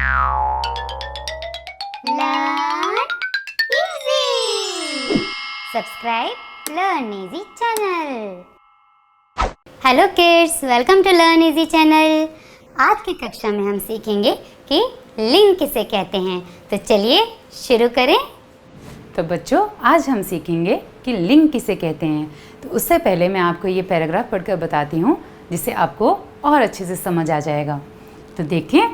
Learn easy. Subscribe Learn Easy channel. Hello kids, welcome to learn easy channel. आज की कक्षा में हम सीखेंगे कि लिंग किसे कहते हैं। तो चलिए शुरू करें। तो बच्चों, आज हम सीखेंगे कि लिंग किसे कहते हैं। तो उससे पहले मैं आपको ये पैराग्राफ पढ़कर बताती हूँ, जिससे आपको और अच्छे से समझ आ जाएगा। तो देखिए,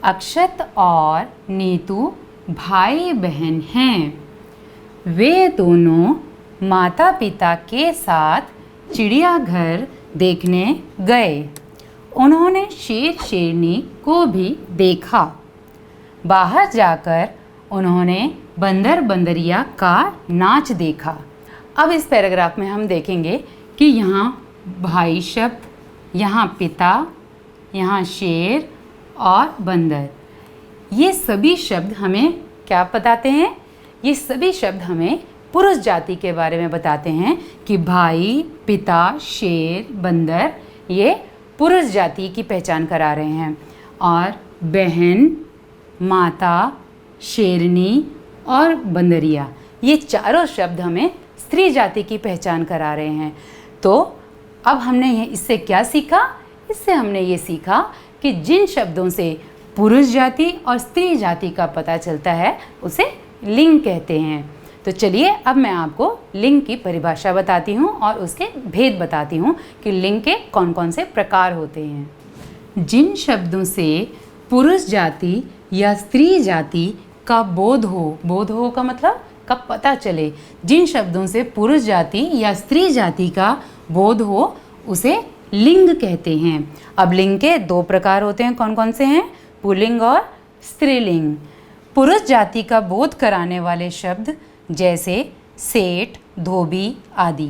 अक्षत और नीतू भाई बहन हैं। वे दोनों माता पिता के साथ चिड़ियाघर देखने गए। उन्होंने शेर शेरनी को भी देखा। बाहर जाकर उन्होंने बंदर बंदरिया का नाच देखा। अब इस पैराग्राफ में हम देखेंगे कि यहाँ भाई शब्द, यहाँ पिता, यहाँ शेर और बंदर, ये सभी शब्द हमें क्या बताते हैं? ये सभी शब्द हमें पुरुष जाति के बारे में बताते हैं कि भाई, पिता, शेर, बंदर ये पुरुष जाति की पहचान करा रहे हैं, और बहन, माता, शेरनी और बंदरिया ये चारों शब्द हमें स्त्री जाति की पहचान करा रहे हैं। तो अब हमने इससे क्या सीखा? इससे हमने ये सीखा कि जिन शब्दों से पुरुष जाति और स्त्री जाति का पता चलता है उसे लिंग कहते हैं। तो चलिए अब मैं आपको लिंग की परिभाषा बताती हूँ और उसके भेद बताती हूँ कि लिंग के कौन कौन से प्रकार होते हैं। जिन शब्दों से पुरुष जाति या स्त्री जाति का बोध हो का मतलब कब पता चले, जिन शब्दों से पुरुष जाति या स्त्री जाति का बोध हो उसे लिंग कहते हैं। अब लिंग के दो प्रकार होते हैं, कौन कौन से हैं? पुल्लिंग और स्त्रीलिंग। पुरुष जाति का बोध कराने वाले शब्द जैसे सेठ, धोबी आदि।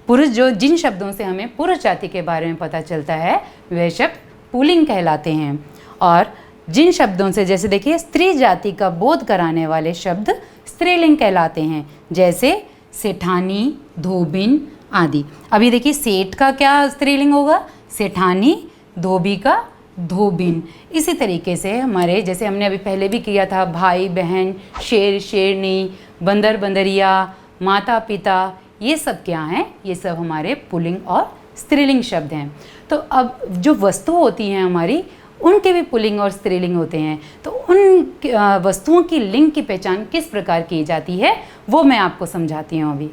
जिन शब्दों से हमें पुरुष जाति के बारे में पता चलता है वह शब्द पुल्लिंग कहलाते हैं। और जिन शब्दों से, जैसे देखिए, स्त्री जाति का बोध कराने वाले शब्द स्त्रीलिंग कहलाते हैं, जैसे सेठानी, धोबिन आदि। अभी देखिए, सेठ का क्या स्त्रीलिंग होगा? सेठानी, धोबी का धोबिन। इसी तरीके से हमारे, जैसे हमने अभी पहले भी किया था, भाई बहन, शेर शेरनी, बंदर बंदरिया, माता पिता, ये सब क्या हैं? ये सब हमारे पुल्लिंग और स्त्रीलिंग शब्द हैं। तो अब जो वस्तु होती हैं हमारी, उनके भी पुल्लिंग और स्त्रीलिंग होते हैं। तो उन वस्तुओं की लिंग की पहचान किस प्रकार की जाती है वो मैं आपको समझाती हूँ अभी।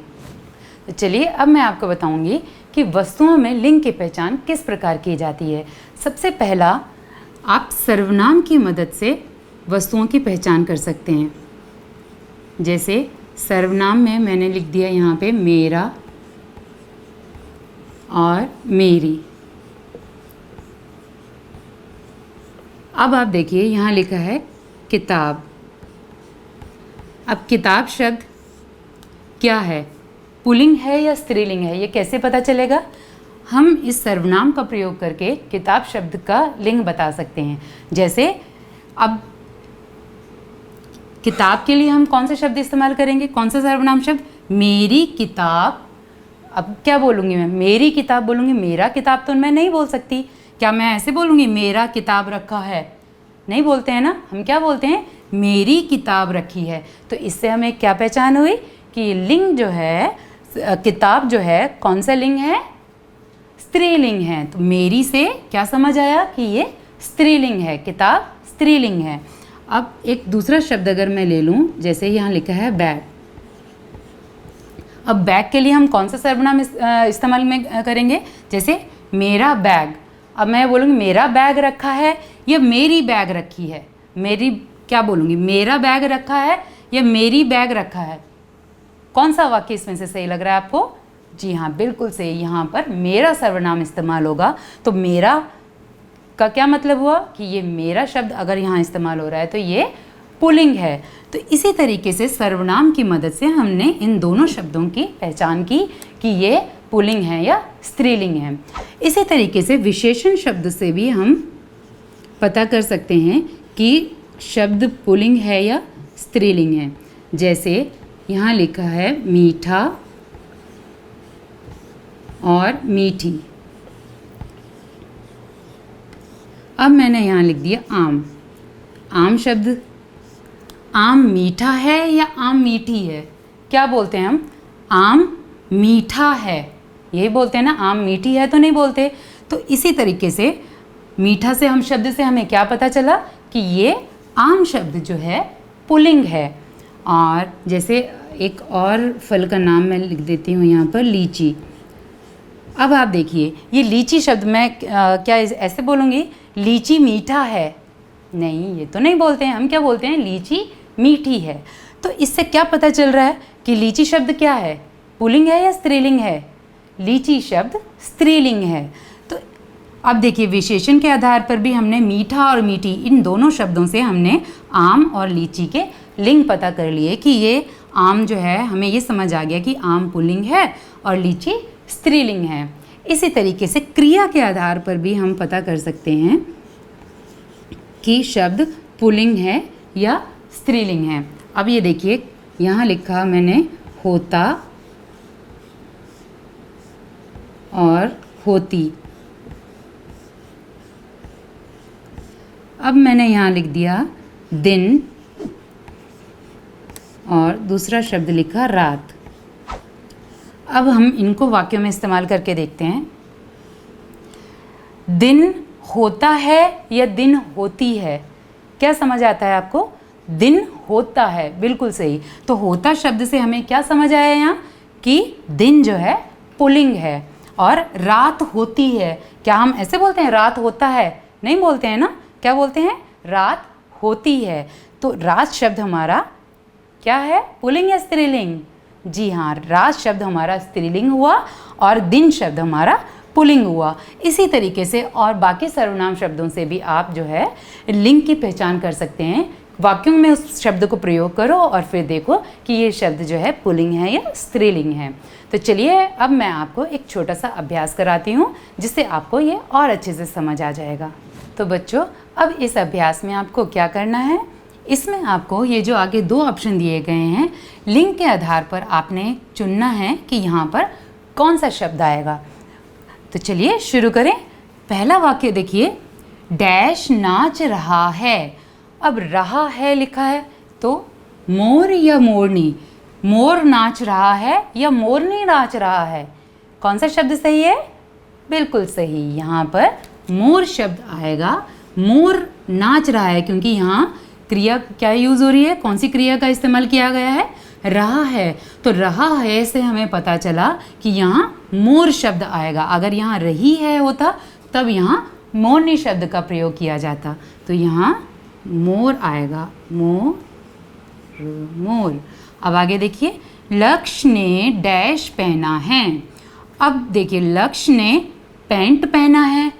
तो चलिए अब मैं आपको बताऊंगी कि वस्तुओं में लिंग की पहचान किस प्रकार की जाती है। सबसे पहला, आप सर्वनाम की मदद से वस्तुओं की पहचान कर सकते हैं। जैसे सर्वनाम में मैंने लिख दिया यहाँ पे मेरा और मेरी। अब आप देखिए, यहाँ लिखा है किताब। अब किताब शब्द क्या है? पुल्लिंग है या स्त्रीलिंग है, ये कैसे पता चलेगा? हम इस सर्वनाम का प्रयोग करके किताब शब्द का लिंग बता सकते हैं। जैसे अब किताब के लिए हम कौन से शब्द इस्तेमाल करेंगे? कौन सा सर्वनाम शब्द? मेरी किताब। अब क्या बोलूँगी मैं? मेरी किताब बोलूँगी। मेरा किताब तो मैं नहीं बोल सकती। क्या मैं ऐसे बोलूँगी मेरा किताब रखा है? नहीं बोलते हैं ना, हम क्या बोलते हैं? मेरी किताब रखी है। तो इससे हमें क्या पहचान हुई कि लिंग जो है, किताब जो है, कौन सा लिंग है? स्त्रीलिंग है। तो मेरी से क्या समझ आया कि ये स्त्रीलिंग है, किताब स्त्रीलिंग है। अब एक दूसरा शब्द अगर मैं ले लूँ, जैसे यहाँ लिखा है बैग। अब बैग के लिए हम कौन सा सर्वनाम इस्तेमाल में करेंगे? जैसे मेरा बैग। अब मैं बोलूँगी मेरा बैग रखा है या मेरी बैग रखी है? मेरी क्या बोलूँगी? मेरा बैग रखा है या मेरी बैग रखा है? कौन सा वाक्य इसमें से सही लग रहा है आपको? जी हाँ, बिल्कुल सही। यहाँ पर मेरा सर्वनाम इस्तेमाल होगा। तो मेरा का क्या मतलब हुआ कि ये मेरा शब्द अगर यहाँ इस्तेमाल हो रहा है तो ये पुल्लिंग है। तो इसी तरीके से सर्वनाम की मदद से हमने इन दोनों शब्दों की पहचान की कि ये पुल्लिंग है या स्त्रीलिंग है। इसी तरीके से विशेषण शब्द से भी हम पता कर सकते हैं कि शब्द पुल्लिंग है या स्त्रीलिंग है। जैसे यहाँ लिखा है मीठा और मीठी। अब मैंने यहाँ लिख दिया आम। आम शब्द, आम मीठा है या आम मीठी है? क्या बोलते हैं हम? आम मीठा है, यही बोलते हैं ना, आम मीठी है तो नहीं बोलते। तो इसी तरीके से मीठा से हम शब्द से हमें क्या पता चला कि ये आम शब्द जो है पुल्लिंग है। और जैसे एक और फल का नाम मैं लिख देती हूँ यहाँ पर, लीची। अब आप देखिए, ये लीची शब्द मैं क्या ऐसे बोलूँगी, लीची मीठा है? नहीं, ये तो नहीं बोलते हैं। हम क्या बोलते हैं? लीची मीठी है। तो इससे क्या पता चल रहा है कि लीची शब्द क्या है, पुल्लिंग है या स्त्रीलिंग है? लीची शब्द स्त्रीलिंग है। तो अब देखिए, विशेषण के आधार पर भी हमने मीठा और मीठी इन दोनों शब्दों से हमने आम और लीची के लिंग पता कर लिए कि ये आम जो है, हमें ये समझ आ गया कि आम पुल्लिंग है और लीची स्त्रीलिंग है। इसी तरीके से क्रिया के आधार पर भी हम पता कर सकते हैं कि शब्द पुल्लिंग है या स्त्रीलिंग है। अब ये देखिए, यहाँ लिखा मैंने होता और होती। अब मैंने यहाँ लिख दिया दिन और दूसरा शब्द लिखा रात। अब हम इनको वाक्यों में इस्तेमाल करके देखते हैं। दिन होता है या दिन होती है? क्या समझ आता है आपको? दिन होता है, बिल्कुल सही। तो होता शब्द से हमें क्या समझ आया यहाँ कि दिन जो है पुल्लिंग है। और रात होती है, क्या हम ऐसे बोलते हैं रात होता है? नहीं बोलते हैं ना, क्या बोलते हैं? रात होती है। तो रात शब्द हमारा क्या है, पुल्लिंग या स्त्रीलिंग? जी हाँ, रात शब्द हमारा स्त्रीलिंग हुआ और दिन शब्द हमारा पुल्लिंग हुआ। इसी तरीके से और बाकी सर्वनाम शब्दों से भी आप जो है लिंग की पहचान कर सकते हैं। वाक्यों में उस शब्द को प्रयोग करो और फिर देखो कि ये शब्द जो है पुल्लिंग है या स्त्रीलिंग है। तो चलिए, अब मैं आपको एक छोटा सा अभ्यास कराती हूँ जिससे आपको ये और अच्छे से समझ आ जाएगा। तो बच्चों, अब इस अभ्यास में आपको क्या करना है, इसमें आपको ये जो आगे दो ऑप्शन दिए गए हैं, लिंग के आधार पर आपने चुनना है कि यहाँ पर कौन सा शब्द आएगा। तो चलिए शुरू करें। पहला वाक्य देखिए, डैश नाच रहा है। अब रहा है लिखा है, तो मोर या मोरनी? मोर नाच रहा है या मोरनी नाच रहा है? कौन सा शब्द सही है? बिल्कुल सही, यहाँ पर मोर शब्द आएगा। मोर नाच रहा है क्योंकि यहाँ क्रिया क्या यूज़ हो रही है, कौन सी क्रिया का इस्तेमाल किया गया है? रहा है। तो रहा है से हमें पता चला कि यहाँ मोर शब्द आएगा। अगर यहाँ रही है होता तब यहाँ मोरनी शब्द का प्रयोग किया जाता। तो यहाँ मोर आएगा, मोर मोर। अब आगे देखिए, लक्ष्य ने डैश पहना है। अब देखिए, लक्ष्य ने पैंट पहना है।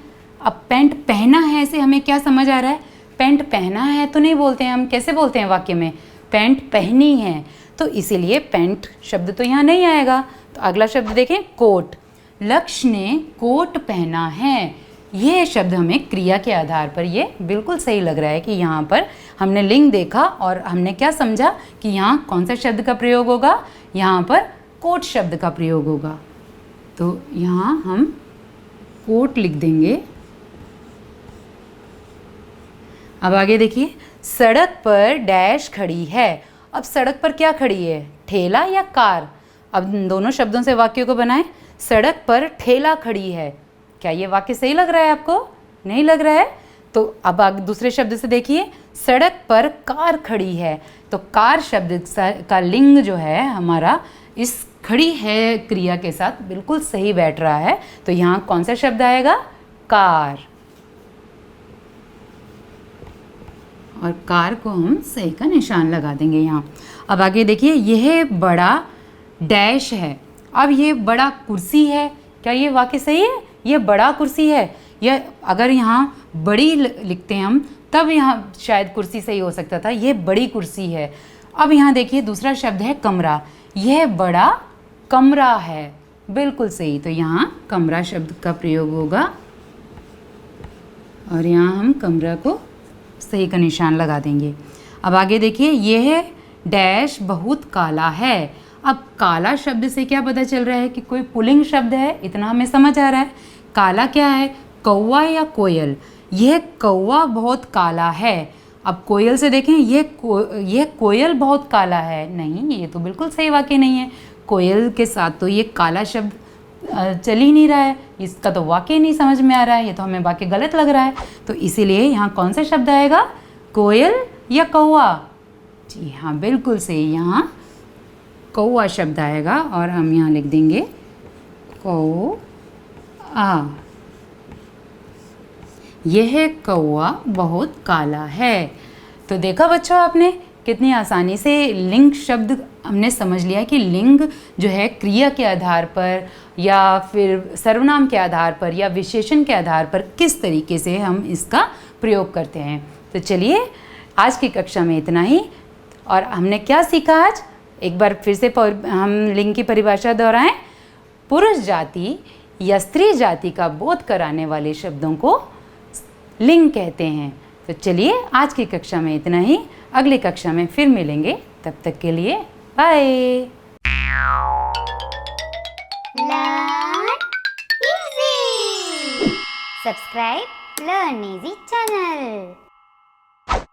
अब पैंट पहना है से हमें क्या समझ आ रहा है? पैंट पहना है तो नहीं बोलते हैं, हम कैसे बोलते हैं वाक्य में? पैंट पहनी है। तो इसीलिए पैंट शब्द तो यहाँ नहीं आएगा। तो अगला शब्द देखें, कोट। लक्ष्य ने कोट पहना है। ये शब्द हमें क्रिया के आधार पर ये बिल्कुल सही लग रहा है कि यहाँ पर हमने लिंग देखा और हमने क्या समझा कि यहाँ कौन सा शब्द का प्रयोग होगा? यहाँ पर कोट शब्द का प्रयोग होगा। तो यहाँ हम कोट लिख देंगे। अब आगे देखिए, सड़क पर डैश खड़ी है। अब सड़क पर क्या खड़ी है, ठेला या कार? अब इन दोनों शब्दों से वाक्य को बनाएं। सड़क पर ठेला खड़ी है, क्या ये वाक्य सही लग रहा है आपको? नहीं लग रहा है? तो अब आगे दूसरे शब्द से देखिए, सड़क पर कार खड़ी है। तो कार शब्द का लिंग जो है हमारा इस खड़ी है क्रिया के साथ बिल्कुल सही बैठ रहा है। तो यहाँ कौन सा शब्द आएगा? कार। और कार को हम सही का निशान लगा देंगे यहाँ। अब आगे देखिए, यह बड़ा डैश है। अब ये बड़ा कुर्सी है, क्या ये वाक्य सही है? ये बड़ा कुर्सी है। या अगर यहाँ बड़ी लिखते हैं हम तब यहाँ शायद कुर्सी सही हो सकता था। ये बड़ी कुर्सी है। अब यहाँ देखिए, दूसरा शब्द है कमरा। यह बड़ा कमरा है, बिल्कुल सही। तो यहाँ कमरा शब्द का प्रयोग होगा और यहाँ हम कमरा को सही का निशान लगा देंगे। अब आगे देखिए, यह डैश बहुत काला है। अब काला शब्द से क्या पता चल रहा है कि कोई पुल्लिंग शब्द है, इतना हमें समझ आ रहा है। काला क्या है, कौवा या कोयल? यह कौवा बहुत काला है। अब कोयल से देखें, ये कोयल बहुत काला है, नहीं, ये तो बिल्कुल सही वाक्य नहीं है। कोयल के साथ तो ये काला शब्द चल ही नहीं रहा है, इसका तो वाक्य नहीं समझ में आ रहा है, ये तो हमें वाक्य गलत लग रहा है। तो इसीलिए यहाँ कौन सा शब्द आएगा, कोयल या कौवा? जी हाँ, बिल्कुल सही, यहाँ कौवा शब्द आएगा और हम यहाँ लिख देंगे कौआ। यह कौवा बहुत काला है। तो देखा बच्चों, आपने कितनी आसानी से लिंग शब्द हमने समझ लिया कि लिंग जो है क्रिया के आधार पर या फिर सर्वनाम के आधार पर या विशेषण के आधार पर किस तरीके से हम इसका प्रयोग करते हैं। तो चलिए, आज की कक्षा में इतना ही। और हमने क्या सीखा आज, एक बार फिर से हम लिंग की परिभाषा दोहराएं। पुरुष जाति या स्त्री जाति का बोध कराने वाले शब्दों को लिंग कहते हैं। तो चलिए, आज की कक्षा में इतना ही। अगली कक्षा में फिर मिलेंगे, तब तक के लिए bye. Learn easy. Subscribe Learn Easy channel.